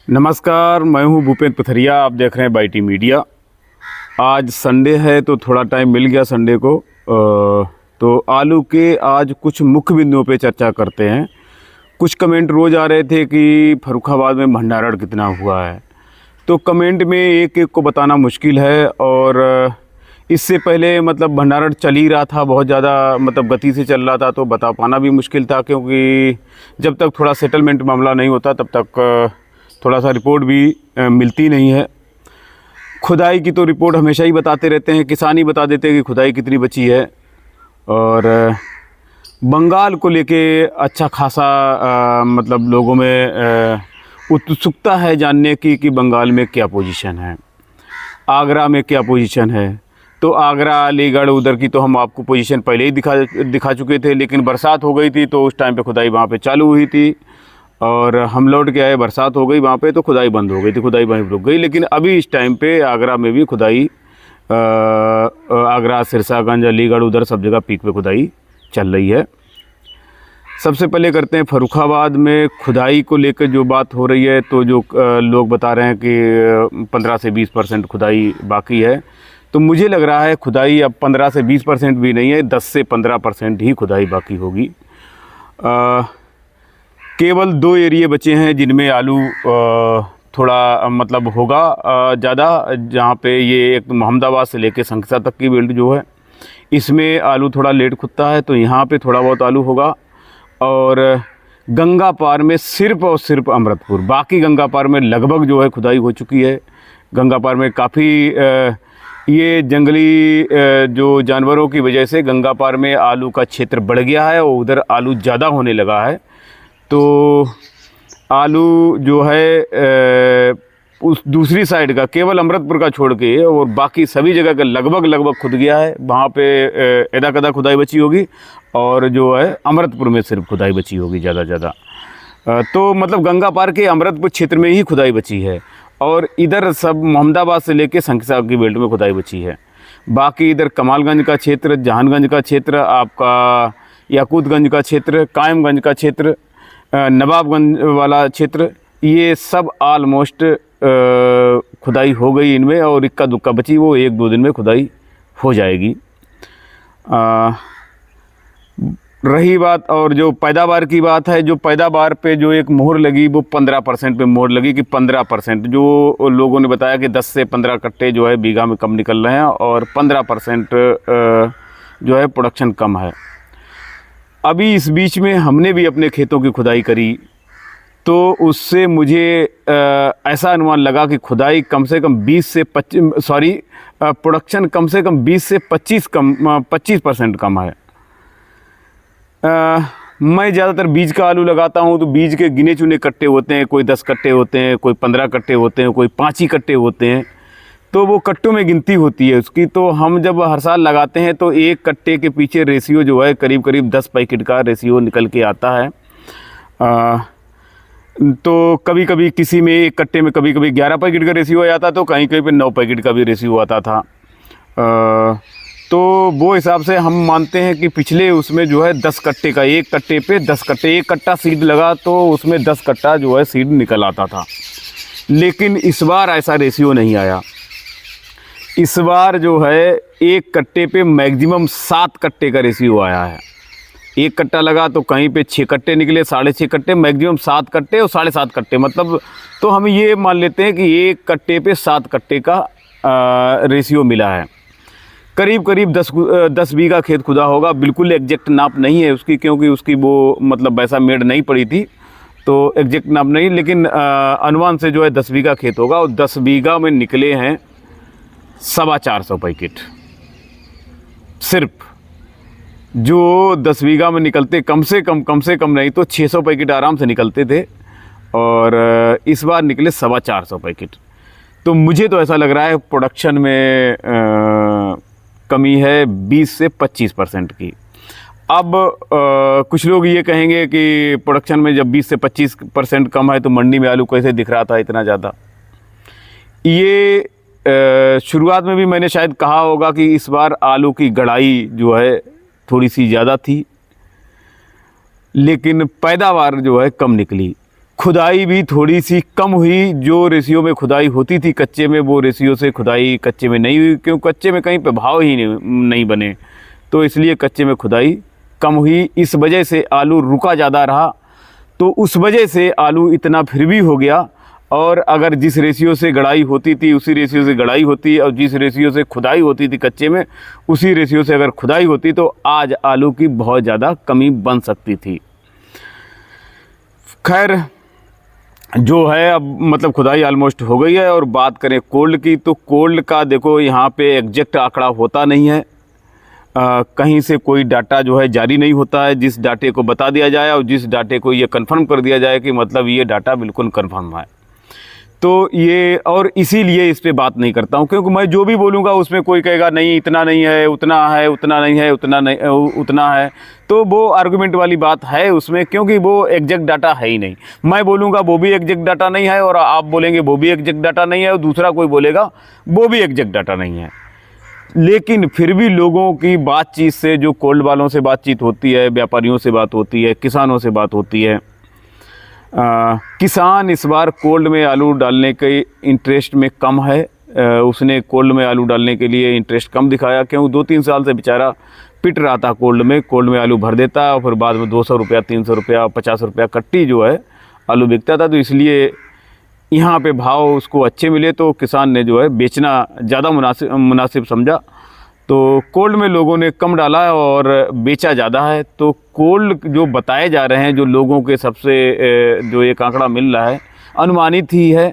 नमस्कार, मैं हूं भूपेंद्र पथरिया। आप देख रहे हैं बाईटी मीडिया। आज संडे है तो थोड़ा टाइम मिल गया संडे को। तो आलू के आज कुछ मुख्य बिंदुओं पे चर्चा करते हैं। कुछ कमेंट रोज़ आ रहे थे कि फर्रुखाबाद में भंडारण कितना हुआ है, तो कमेंट में एक एक को बताना मुश्किल है। और इससे पहले मतलब भंडारण चल ही रहा था, बहुत ज़्यादा मतलब गति से चल रहा था, तो बता पाना भी मुश्किल था, क्योंकि जब तक थोड़ा सेटलमेंट मामला नहीं होता तब तक थोड़ा सा रिपोर्ट भी मिलती नहीं है। खुदाई की तो रिपोर्ट हमेशा ही बताते रहते हैं, किसान ही बता देते हैं कि खुदाई कितनी बची है। और बंगाल को लेके अच्छा खासा मतलब लोगों में उत्सुकता है जानने की कि बंगाल में क्या पोजीशन है, आगरा में क्या पोजीशन है। तो आगरा, अलीगढ़ उधर की तो हम आपको पोजीशन पहले ही दिखा चुके थे, लेकिन बरसात हो गई थी तो उस टाइम पे खुदाई वहाँ पे चालू हुई थी और हम लौट के आए, बरसात हो गई वहाँ पे तो खुदाई बंद हो गई थी, खुदाई वहीं रुक गई। लेकिन अभी इस टाइम पे आगरा में भी खुदाई, आगरा, सिरसागंज, अलीगढ़ उधर सब जगह पीक पे खुदाई चल रही है। सबसे पहले करते हैं फर्रुखाबाद में खुदाई को लेकर जो बात हो रही है। तो जो लोग बता रहे हैं कि 15 से 20% खुदाई बाकी है, तो मुझे लग रहा है खुदाई अब 15 से 20% भी नहीं है, 10 से 15% ही खुदाई बाकी होगी। केवल 2 एरिए बचे हैं जिनमें आलू थोड़ा मतलब होगा ज़्यादा, जहाँ पे ये एक मोहम्मदाबाद से लेके संखसा तक की बेल्ट जो है इसमें आलू थोड़ा लेट खुदता है, तो यहाँ पे थोड़ा बहुत आलू होगा। और गंगा पार में सिर्फ और सिर्फ अमृतपुर, बाकी गंगा पार में लगभग जो है खुदाई हो चुकी है। गंगा पार में काफ़ी ये जंगली जो जानवरों की वजह से गंगा पार में आलू का क्षेत्र बढ़ गया है और उधर आलू ज़्यादा होने लगा है। तो आलू जो है उस दूसरी साइड का केवल अमृतपुर का छोड़ के और बाकी सभी जगह का लगभग खुद गया है। वहाँ पे एदा कदा खुदाई बची होगी और जो है अमृतपुर में सिर्फ खुदाई बची होगी ज़्यादा। तो मतलब गंगा पार के अमृतपुर क्षेत्र में ही खुदाई बची है और इधर सब मोहम्मदाबाद से लेके संखसा की बेल्ट में खुदाई बची है। बाकी इधर कमालगंज का क्षेत्र, जहानगंज का क्षेत्र, आपका याकूतगंज का क्षेत्र, कायमगंज का क्षेत्र, नवाबगंज वाला क्षेत्र, ये सब आलमोस्ट खुदाई हो गई इनमें और इक्का दुक्का बची, वो 1-2 दिन में खुदाई हो जाएगी। रही बात और जो पैदावार की बात है, जो पैदावार पे जो एक मोहर लगी वो 15% पे मोहर लगी कि 15%, जो लोगों ने बताया कि 10 से 15 कट्टे जो है बीघा में कम निकल रहे हैं और 15% जो है प्रोडक्शन कम है। अभी इस बीच में हमने भी अपने खेतों की खुदाई करी, तो उससे मुझे ऐसा अनुमान लगा कि खुदाई कम से कम 20 से 25 प्रोडक्शन कम से कम 20 से 25% कम है। मैं ज़्यादातर बीज का आलू लगाता हूँ, तो बीज के गिने चुने कट्टे होते हैं, कोई 10 कट्टे होते हैं, कोई 15 कट्टे होते हैं, कोई 5 ही कट्टे होते हैं, तो वो कट्टों में गिनती होती है उसकी। तो हम जब हर साल लगाते हैं तो एक कट्टे के पीछे रेशियो जो है करीब 10 पैकेट का रेशियो निकल के आता है। तो कभी कभी किसी में एक कट्टे में कभी 11 पैकेट का रेशियो आ जाता, तो कहीं पे 9 पैकेट का भी रेशियो आता था। तो वो हिसाब से हम मानते हैं कि पिछले उसमें जो है 10 कट्टे का, एक कट्टे पे 10 कट्टे, एक कट्टा सीड लगा तो उसमें 10 कट्टा जो है सीड निकल आता था। लेकिन इस बार ऐसा रेशियो नहीं आया। इस बार जो है एक कट्टे पे मैक्सिमम 7 कट्टे का रेशियो आया है। एक कट्टा लगा तो कहीं पे 6 कट्टे निकले, 6.5 कट्टे, मैक्सिमम 7 कट्टे और 7.5 कट्टे, मतलब तो हम ये मान लेते हैं कि एक कट्टे पे 7 कट्टे का रेशियो मिला है। करीब 10 बीघा खेत खुदा होगा। बिल्कुल एग्जैक्ट नाप नहीं है उसकी, क्योंकि उसकी वो मतलब वैसा मेड़ नहीं पड़ी थी, तो एग्जैक्ट नाप नहीं, लेकिन अनुमान से जो है 10 बीघा खेत होगा और 10 बीघा में निकले हैं 450 पैकेट। सिर्फ जो 10 बीघा में निकलते कम से कम नहीं तो 600 पैकेट आराम से निकलते थे और इस बार निकले 450 पैकेट। तो मुझे तो ऐसा लग रहा है प्रोडक्शन में कमी है 20 से 25% की। अब कुछ लोग ये कहेंगे कि प्रोडक्शन में जब 20 से 25% कम है तो मंडी में आलू कैसे दिख रहा था इतना ज़्यादा। ये शुरुआत में भी मैंने शायद कहा होगा कि इस बार आलू की गड़ाई जो है थोड़ी सी ज़्यादा थी, लेकिन पैदावार जो है कम निकली। खुदाई भी थोड़ी सी कम हुई। जो रेशियो में खुदाई होती थी कच्चे में, वो रेशियो से खुदाई कच्चे में नहीं हुई, क्यों कच्चे में कहीं पे भाव ही नहीं बने, तो इसलिए कच्चे में खुदाई कम हुई। इस वजह से आलू रुका ज़्यादा रहा, तो उस वजह से आलू इतना फिर भी हो गया। और अगर जिस रेशियो से गड़ाई होती थी उसी रेशियो से गड़ाई होती, और जिस रेशियो से खुदाई होती थी कच्चे में उसी रेशियो से अगर खुदाई होती, तो आज आलू की बहुत ज़्यादा कमी बन सकती थी। खैर जो है अब मतलब खुदाई ऑलमोस्ट हो गई है। और बात करें कोल्ड की, तो कोल्ड का देखो यहाँ पे एग्जैक्ट आंकड़ा होता नहीं है, कहीं से कोई डाटा जो है जारी नहीं होता है जिस डाटे को बता दिया जाए और जिस डाटे को ये कंफर्म कर दिया जाए कि मतलब ये डाटा बिल्कुल कंफर्म है। तो ये, और इसीलिए इस पे बात नहीं करता हूँ, क्योंकि मैं जो भी बोलूँगा उसमें कोई कहेगा नहीं इतना नहीं है, उतना है, उतना नहीं है, उतना नहीं, उतना है, तो वो आर्गुमेंट वाली बात है उसमें, क्योंकि वो एग्जैक्ट डाटा है ही नहीं। मैं बोलूँगा वो भी एग्जैक्ट डाटा नहीं है, और आप बोलेंगे वो भी एग्जैक्ट डाटा नहीं है, और दूसरा कोई बोलेगा वो भी एग्जैक्ट डाटा नहीं है। लेकिन फिर भी लोगों की बातचीत से, जो कोल्ड वालों से बातचीत होती है, व्यापारियों से बात होती है, किसानों से बात होती है, किसान इस बार कोल्ड में आलू डालने के इंटरेस्ट में कम है। उसने कोल्ड में आलू डालने के लिए इंटरेस्ट कम दिखाया, क्यों 2-3 साल से बेचारा पिट रहा था कोल्ड में आलू भर देता और फिर बाद में 200 रुपया, 300 रुपया, 50 रुपया कट्टी जो है आलू बिकता था। तो इसलिए यहाँ पे भाव उसको अच्छे मिले, तो किसान ने जो है बेचना ज़्यादा मुनासिब समझा, तो कोल्ड में लोगों ने कम डाला और बेचा ज़्यादा है। तो कोल्ड जो बताए जा रहे हैं, जो लोगों के सबसे जो एक आंकड़ा मिल रहा है, अनुमानित ही है।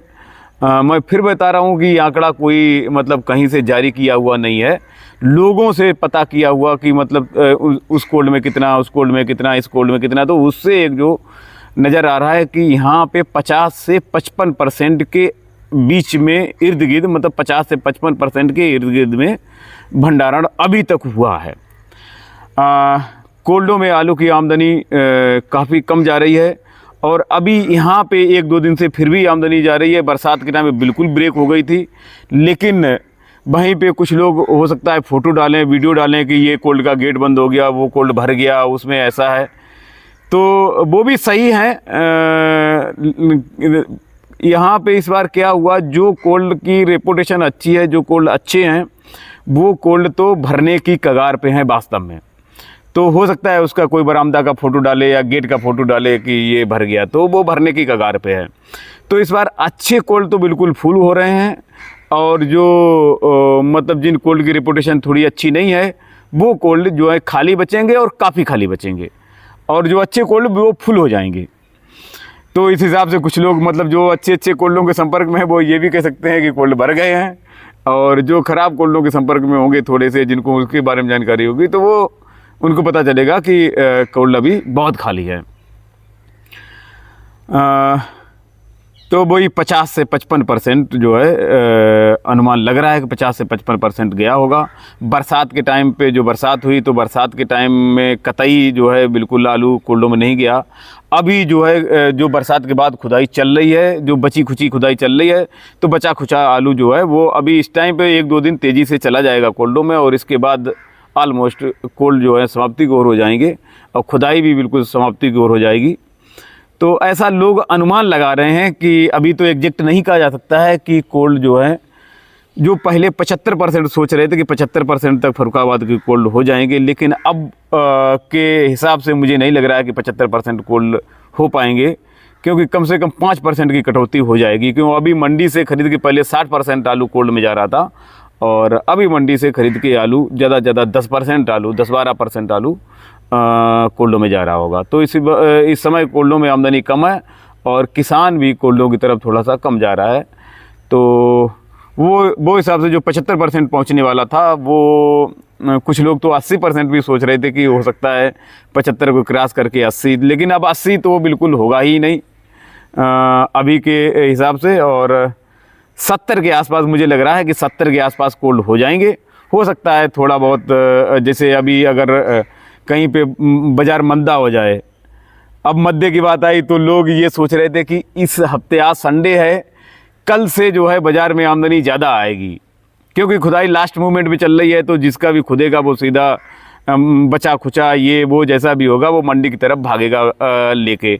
मैं फिर बता रहा हूँ कि आंकड़ा कोई मतलब कहीं से जारी किया हुआ नहीं है, लोगों से पता किया हुआ कि मतलब उस कोल्ड में कितना, उस कोल्ड में कितना, इस कोल्ड में कितना। तो उससे एक जो नज़र आ रहा है कि यहाँ पे 50 से 55% के बीच में इर्द गिर्द, मतलब 50 से 55% के इर्द गिर्द में भंडारण अभी तक हुआ है। कोल्डों में आलू की आमदनी काफ़ी कम जा रही है, और अभी यहाँ पे 1-2 दिन से फिर भी आमदनी जा रही है। बरसात के टाइम में बिल्कुल ब्रेक हो गई थी, लेकिन वहीं पे कुछ लोग हो सकता है फ़ोटो डालें, वीडियो डालें कि ये कोल्ड का गेट बंद हो गया, वो कोल्ड भर गया, उसमें ऐसा है, तो वो भी सही है। यहाँ पे इस बार क्या हुआ, जो कोल्ड की रेपुटेशन अच्छी है, जो कोल्ड अच्छे हैं, वो कोल्ड तो भरने की कगार पे हैं वास्तव में। तो हो सकता है उसका कोई बरामदा का फ़ोटो डाले या गेट का फ़ोटो डाले कि ये भर गया, तो वो भरने की कगार पे है। तो इस बार अच्छे कोल्ड तो बिल्कुल फुल हो रहे हैं, और जो मतलब जिन कोल्ड की रेपुटेशन थोड़ी अच्छी नहीं है, वो कोल्ड जो है खाली बचेंगे और काफ़ी खाली बचेंगे, और जो अच्छे कोल्ड वो फुल हो जाएंगे। तो इस हिसाब से कुछ लोग मतलब जो अच्छे कोल्डों के संपर्क में है, वो ये भी कह सकते हैं कि कोल्ड भर गए हैं, और जो ख़राब कोल्डों के संपर्क में होंगे थोड़े से, जिनको उसके बारे में जानकारी होगी, तो वो उनको पता चलेगा कि कोल्ड अभी बहुत खाली है। तो वही 50 से 55% जो है अनुमान लग रहा है कि 50 से 55% गया होगा। बरसात के टाइम पे जो बरसात हुई, तो बरसात के टाइम में कतई जो है बिल्कुल आलू कोल्डों में नहीं गया। अभी जो है जो बरसात के बाद खुदाई चल रही है, जो बची खुची खुदाई चल रही है, तो बचा खुचा आलू जो है वो अभी इस टाइम पे 1-2 दिन तेज़ी से चला जाएगा कोल्डों में, और इसके बाद ऑलमोस्ट कोल्ड जो है समाप्ति की ओर हो जाएंगे, और खुदाई भी बिल्कुल समाप्ति की ओर हो जाएगी। तो ऐसा लोग अनुमान लगा रहे हैं कि अभी तो एग्जैक्ट नहीं कहा जा सकता है कि कोल्ड जो है, जो पहले 75% सोच रहे थे कि 75% तक फर्रुखाबाद की कोल्ड हो जाएंगे, लेकिन अब के हिसाब से मुझे नहीं लग रहा है कि 75% कोल्ड हो पाएंगे, क्योंकि कम से कम 5% की कटौती हो जाएगी। क्यों अभी मंडी से खरीद के पहले 60% आलू कोल्ड में जा रहा था, और अभी मंडी से खरीद के आलू ज़्यादा से ज़्यादा 10% आलू, 10-12% आलू कोल्डों में जा रहा होगा। तो इस समय कोल्डों में आमदनी कम है, और किसान भी कोल्डों की तरफ थोड़ा सा कम जा रहा है। तो वो हिसाब से जो 75% पहुंचने वाला था, वो कुछ लोग तो 80% भी सोच रहे थे कि हो सकता है 75 को क्रॉस करके 80, लेकिन अब 80 तो बिल्कुल होगा ही नहीं अभी के हिसाब से। और 70 के आसपास मुझे लग रहा है कि 70 के आसपास कोल्ड हो जाएंगे। हो सकता है थोड़ा बहुत, जैसे अभी अगर कहीं पे बाज़ार मंदा हो जाए, अब मद्दे की बात आई तो लोग ये सोच रहे थे कि इस हफ्ते, आज संडे है, कल से जो है बाज़ार में आमदनी ज़्यादा आएगी, क्योंकि खुदाई लास्ट मूवमेंट में चल रही है। तो जिसका भी खुदेगा वो सीधा बचा खुचा ये वो जैसा भी होगा वो मंडी की तरफ भागेगा लेके।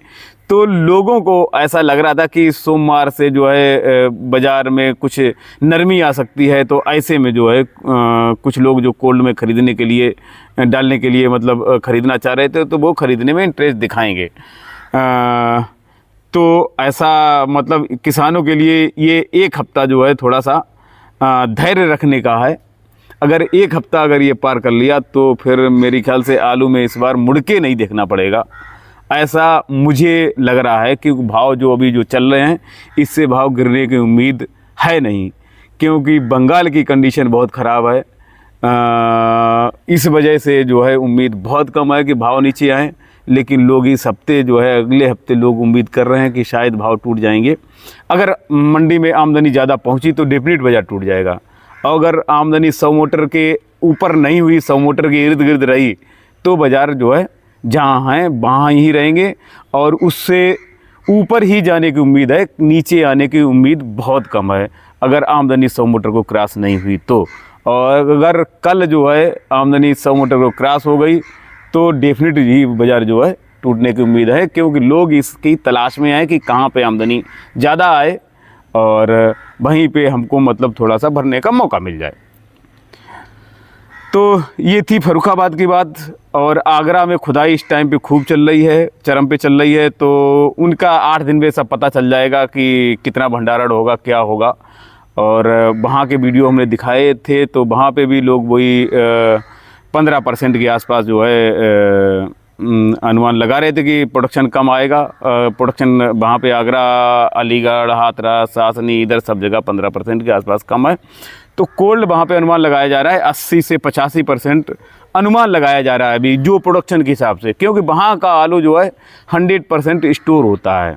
तो लोगों को ऐसा लग रहा था कि सोमवार से जो है बाज़ार में कुछ नरमी आ सकती है। तो ऐसे में जो है कुछ लोग जो कोल्ड में ख़रीदने के लिए डालने के लिए मतलब ख़रीदना चाह रहे थे, तो वो ख़रीदने में इंटरेस्ट दिखाएंगे। तो ऐसा मतलब किसानों के लिए ये एक हफ़्ता जो है थोड़ा सा धैर्य रखने का है। अगर एक हफ़्ता अगर ये पार कर लिया तो फिर मेरे ख्याल से आलू में इस बार मुड़ के नहीं देखना पड़ेगा, ऐसा मुझे लग रहा है। कि भाव जो अभी जो चल रहे हैं इससे भाव गिरने की उम्मीद है नहीं, क्योंकि बंगाल की कंडीशन बहुत ख़राब है। इस वजह से जो है उम्मीद बहुत कम है कि भाव नीचे आए। लेकिन लोग इस हफ्ते जो है अगले हफ्ते लोग उम्मीद कर रहे हैं कि शायद भाव टूट जाएंगे। अगर मंडी में आमदनी ज़्यादा पहुंची तो डेफिनेट बाज़ार टूट जाएगा। और अगर आमदनी 100 मोटर के ऊपर नहीं हुई, 100 मोटर के इर्द गिर्द रही, तो बाज़ार जो है जहाँ हैं वहाँ ही रहेंगे और उससे ऊपर ही जाने की उम्मीद है, नीचे आने की उम्मीद बहुत कम है अगर आमदनी 100 मोटर को क्रॉस नहीं हुई तो। और अगर कल जो है आमदनी 100 मोटर को क्रॉस हो गई तो डेफिनेटली बाज़ार जो है टूटने की उम्मीद है, क्योंकि लोग इसकी तलाश में आए कि कहाँ पे आमदनी ज़्यादा आए और वहीं पे हमको मतलब थोड़ा सा भरने का मौका मिल जाए। तो ये थी फर्रुखाबाद की बात। और आगरा में खुदाई इस टाइम पे खूब चल रही है, चरम पे चल रही है। तो उनका 8 दिन में सब पता चल जाएगा कि कितना भंडारण होगा, क्या होगा। और वहाँ के वीडियो हमने दिखाए थे, तो वहाँ पे भी लोग वही 15% के आसपास जो है अनुमान लगा रहे थे कि प्रोडक्शन कम आएगा। प्रोडक्शन वहाँ पे आगरा, अलीगढ़, हाथरस, सासनी, इधर सब जगह 15% के आसपास कम है। तो कोल्ड वहाँ पे अनुमान लगाया जा रहा है 80 से 85% अनुमान लगाया जा रहा है अभी जो प्रोडक्शन के हिसाब से, क्योंकि वहाँ का आलू जो है 100% स्टोर होता है।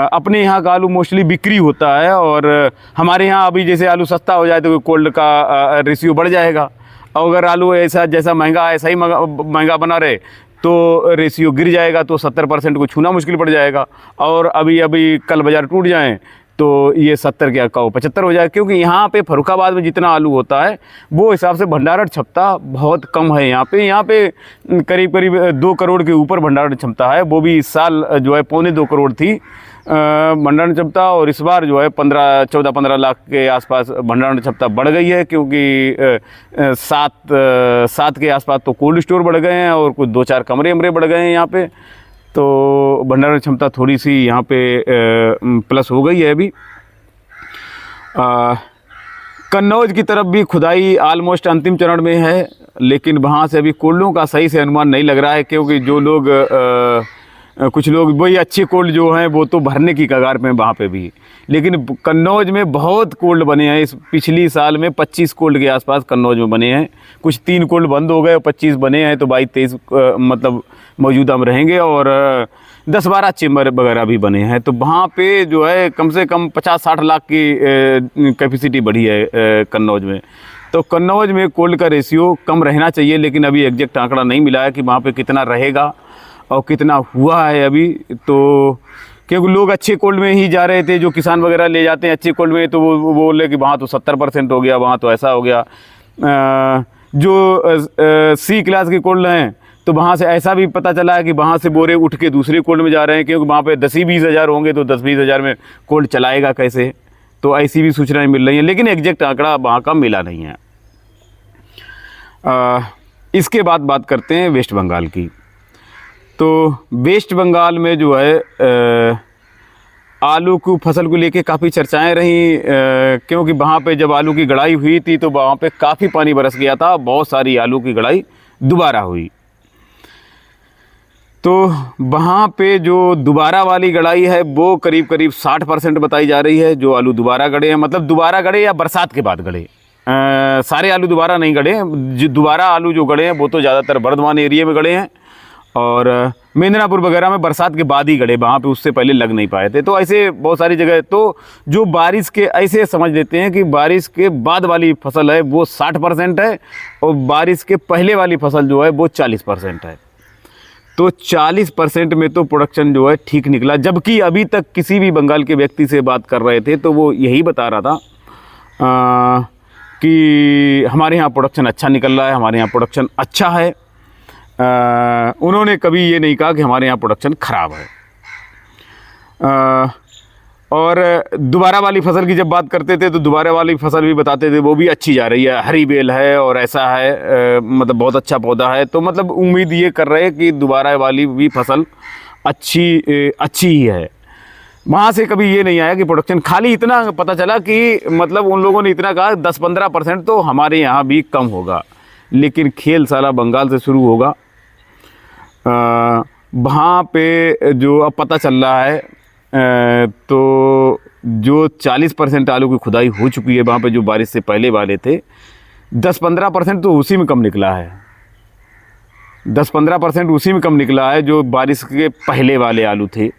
अपने यहाँ का आलू मोस्टली बिक्री होता है। और हमारे यहाँ अभी जैसे आलू सस्ता हो जाए तो कोल्ड का रेशियो बढ़ जाएगा। और अगर आलू ऐसा जैसा महंगा ऐसा ही महंगा बना रहे तो रेशियो गिर जाएगा, तो 70% को छूना मुश्किल पड़ जाएगा। और अभी कल बाज़ार टूट जाएँ तो ये 70 के का 75 हो जाए, क्योंकि यहाँ पे फर्रुखाबाद में जितना आलू होता है वो हिसाब से भंडारण क्षमता बहुत कम है। यहाँ पे करीब 2 करोड़ के ऊपर भंडारण क्षमता है। वो भी इस साल जो है 2.25 करोड़ थी भंडारण क्षमता, और इस बार जो है 14-15 लाख के आसपास भंडारण क्षमता बढ़ गई है, क्योंकि 7 के आसपास तो कोल्ड स्टोर बढ़ गए हैं और कुछ 2-4 कमरे बढ़ गए हैं यहाँ पे। तो भंडारण क्षमता थोड़ी सी यहाँ पे प्लस हो गई है अभी। कन्नौज की तरफ भी खुदाई ऑलमोस्ट अंतिम चरण में है, लेकिन वहाँ से अभी कोल्डों का सही से अनुमान नहीं लग रहा है, क्योंकि जो लोग कुछ लोग वही अच्छे कोल्ड जो हैं वो तो भरने की कगार में वहाँ पे भी। लेकिन कन्नौज में बहुत कोल्ड बने हैं। इस पिछली साल में 25 कोल्ड के आसपास कन्नौज में बने हैं। कुछ 3 कोल्ड बंद हो गए और 25 बने हैं, तो 22-23 मतलब मौजूदा में रहेंगे। और 10-12 चेम्बर वगैरह भी बने हैं। तो वहाँ पे जो है कम से कम 50-60 लाख की कैपेसिटी बढ़ी है कन्नौज में। तो कन्नौज में कोल्ड का रेशियो कम रहना चाहिए, लेकिन अभी एग्जैक्ट आंकड़ा नहीं मिला है कि वहाँ पे कितना रहेगा और कितना हुआ है अभी। तो क्योंकि लोग अच्छे कोल्ड में ही जा रहे थे, जो किसान वगैरह ले जाते हैं अच्छे कोल्ड में, तो वो बोले कि वहाँ तो 70% हो गया, वहाँ तो ऐसा हो गया। जो सी क्लास के कोल्ड हैं तो वहाँ से ऐसा भी पता चला है कि वहाँ से बोरे उठ के दूसरे कोल्ड में जा रहे हैं, क्योंकि वहाँ पे 10-20 हज़ार होंगे, तो 10-20 हज़ार में कोल्ड चलाएगा कैसे। तो ऐसी भी सूचनाएं मिल रही हैं, लेकिन एग्जैक्ट आंकड़ा वहाँ का मिला नहीं है। इसके बाद बात करते हैं वेस्ट बंगाल की। तो वेस्ट बंगाल में जो है आलू की फसल को लेके काफ़ी चर्चाएं रहीं, क्योंकि वहाँ पे जब आलू की गड़ाई हुई थी तो वहाँ पे काफ़ी पानी बरस गया था। बहुत सारी आलू की गड़ाई दोबारा हुई। तो वहाँ पे जो दोबारा वाली गड़ाई है वो करीब 60% बताई जा रही है। जो आलू दोबारा गड़े हैं, मतलब दोबारा गड़े या बरसात के बाद गड़े, सारे आलू दोबारा नहीं गड़े हैं। जो दोबारा आलू जो गड़े हैं वो तो ज़्यादातर बर्धमान एरिया में गड़े हैं, और मेदिनीपुर वगैरह में बरसात के बाद ही गड़े, वहाँ पे उससे पहले लग नहीं पाए थे। तो ऐसे बहुत सारी जगह, तो जो बारिश के ऐसे समझ लेते हैं कि बारिश के बाद वाली फसल है वो 60% है, और बारिश के पहले वाली फसल जो है वो 40% है। तो 40% में तो प्रोडक्शन जो है ठीक निकला। जबकि अभी तक किसी भी बंगाल के व्यक्ति से बात कर रहे थे तो वो यही बता रहा था कि हमारे यहाँ प्रोडक्शन अच्छा निकल रहा है, हमारे यहाँ प्रोडक्शन अच्छा है। उन्होंने कभी ये नहीं कहा कि हमारे यहाँ प्रोडक्शन ख़राब है। और दोबारा वाली फसल की जब बात करते थे तो दोबारा वाली फसल भी बताते थे, वो भी अच्छी जा रही है, हरी बेल है और ऐसा है, मतलब बहुत अच्छा पौधा है। तो मतलब उम्मीद ये कर रहे हैं कि दोबारा वाली भी फसल अच्छी ही है। वहाँ से कभी ये नहीं आया कि प्रोडक्शन, खाली इतना पता चला कि मतलब उन लोगों ने इतना कहा 10-15% तो हमारे यहाँ भी कम होगा, लेकिन खेल साला बंगाल से शुरू होगा। वहाँ पे जो अब पता चल रहा है तो जो 40% आलू की खुदाई हो चुकी है वहाँ पे, जो बारिश से पहले वाले थे, 10-15% तो उसी में कम निकला है। 10-15% उसी में कम निकला है जो बारिश के पहले वाले आलू थे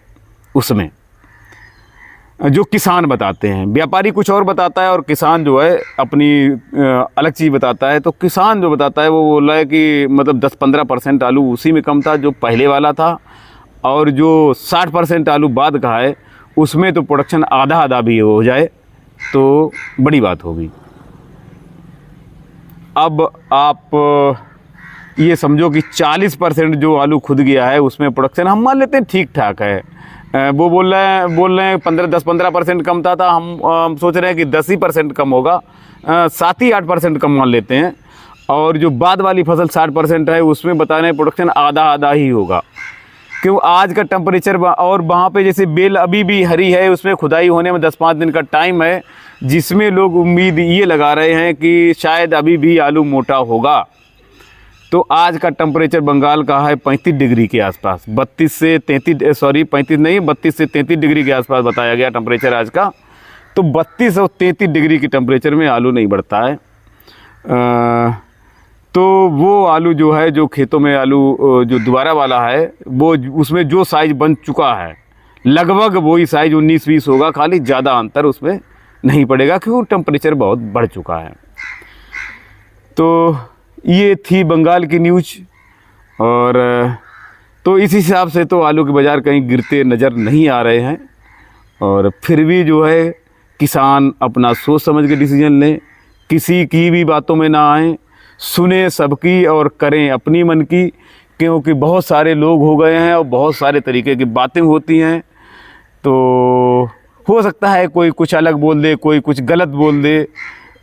उसमें, जो किसान बताते हैं। व्यापारी कुछ और बताता है और किसान जो है अपनी अलग चीज़ बताता है। तो किसान जो बताता है वो बोल रहा है कि मतलब 10-15% आलू उसी में कम था जो पहले वाला था, और जो 60% आलू बाद का है उसमें तो प्रोडक्शन आधा भी हो जाए तो बड़ी बात होगी। अब आप ये समझो कि 40% जो आलू खुद गया है उसमें प्रोडक्शन हम मान लेते हैं ठीक ठाक है। वो बोल रहे हैं 10-15% कम था हम सोच रहे हैं कि 10% कम होगा, 7-8% कम मान लेते हैं। और जो बाद वाली फसल 60% है उसमें बता रहे हैं प्रोडक्शन आधा ही होगा, क्यों आज का टेम्परेचर। और वहाँ पे जैसे बेल अभी भी हरी है, उसमें खुदाई होने में 10-5 दिन का टाइम है, जिसमें लोग उम्मीद ये लगा रहे हैं कि शायद अभी भी आलू मोटा होगा। तो आज का टेम्परेचर बंगाल का है 35 डिग्री के आसपास, 32 से 33 डिग्री के आसपास बताया गया टेम्परेचर आज का। तो 32 और 33 डिग्री के टेम्परेचर में आलू नहीं बढ़ता है। तो वो आलू जो है, जो खेतों में आलू जो दोबारा वाला है, वो उसमें जो साइज़ बन चुका है लगभग वही साइज़ 19-20 होगा, खाली ज़्यादा अंतर उसमें नहीं पड़ेगा क्योंकि टेम्परेचर बहुत बढ़ चुका है। तो ये थी बंगाल की न्यूज़। और तो इस हिसाब से तो आलू के बाज़ार कहीं गिरते नज़र नहीं आ रहे हैं। और फिर भी जो है किसान अपना सोच समझ के डिसीजन लें, किसी की भी बातों में ना आएँ, सुने सबकी और करें अपनी मन की, क्योंकि बहुत सारे लोग हो गए हैं और बहुत सारे तरीके की बातें होती हैं। तो हो सकता है कोई कुछ अलग बोल दे, कोई कुछ गलत बोल दे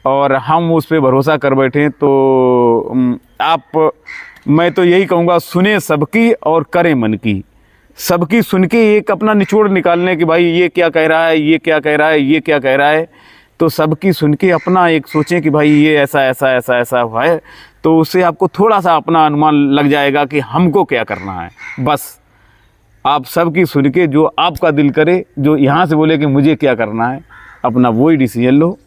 और हम उस पर भरोसा कर बैठें। तो मैं तो यही कहूँगा, सुने सबकी और करें मन की। सबकी सुन के एक अपना निचोड़ निकालने कि भाई ये क्या कह रहा है, ये क्या कह रहा है, ये क्या कह रहा है। तो सबकी सुन के अपना एक सोचें कि भाई ये ऐसा हुआ है, तो उससे आपको थोड़ा सा अपना अनुमान लग जाएगा कि हमको क्या करना है। बस आप सबकी सुन के जो आपका दिल करे, जो यहाँ से बोले कि मुझे क्या करना है, अपना वही डिसीजन लो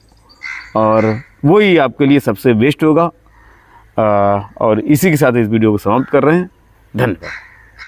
और वही आपके लिए सबसे बेस्ट होगा। और इसी के साथ इस वीडियो को समाप्त कर रहे हैं। धन्यवाद।